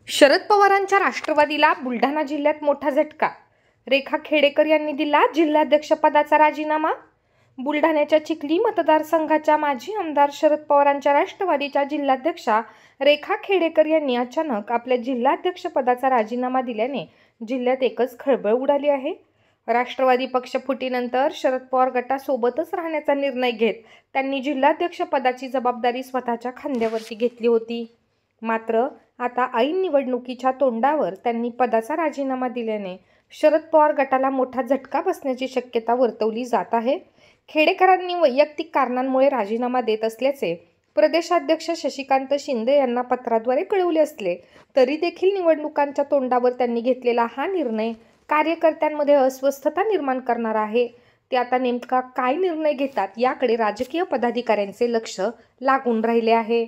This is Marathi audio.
शरद पवारांच्या राष्ट्रवादीला बुलढाणा जिल्ह्यात मोठा झटका। रेखा खेडेकर यांनी दिला जिल्हाध्यक्षपदाचा राजीनामा। बुलढाण्याच्या चिखली मतदारसंघाच्या माजी आमदार शरद पवारांच्या राष्ट्रवादीच्या जिल्हाध्यक्षा रेखा खेडेकर यांनी अचानक आपल्या जिल्हाध्यक्षपदाचा राजीनामा दिल्याने जिल्ह्यात एकच खळबळ उडाली आहे। राष्ट्रवादी पक्ष फुटीनंतर शरद पवार गटासोबतच राहण्याचा निर्णय घेत त्यांनी जिल्हाध्यक्षपदाची जबाबदारी स्वतःच्या खांद्यावरती घेतली होती। मात्र आता ऐन निवडणुकीच्या तोंडावर त्यांनी पदाचा राजीनामा दिल्याने शरद पवार गटाला मोठा झटका बसण्याची शक्यता वर्तवली जात आहे। खेडेकरांनी वैयक्तिक कारणांमुळे राजीनामा देत असल्याचे प्रदेशाध्यक्ष शशिकांत शिंदे यांना पत्राद्वारे कळवले असले तरी देखील निवडणुकांच्या तोंडावर त्यांनी घेतलेला हा निर्णय कार्यकर्त्यांमध्ये अस्वस्थता निर्माण करणारा आहे। ते आता नेमका काय निर्णय घेतात याकडे राजकीय पदाधिकाऱ्यांचे लक्ष लागून राहिले आहे।